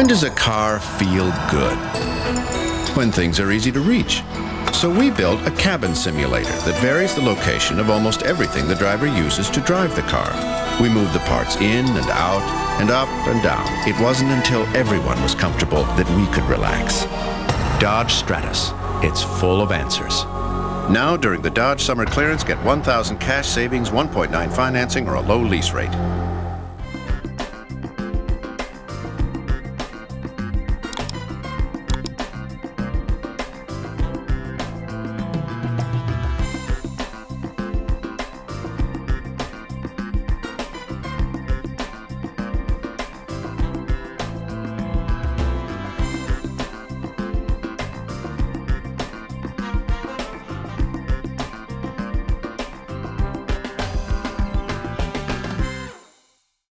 When does a car feel good? When things are easy to reach. So we built a cabin simulator that varies the location of almost everything the driver uses to drive the car. We moved the parts in and out and up and down. It wasn't until everyone was comfortable that we could relax. Dodge Stratus. It's full of answers. Now, during the Dodge Summer Clearance, get $1,000 cash savings, 1.9 financing, or a low lease rate.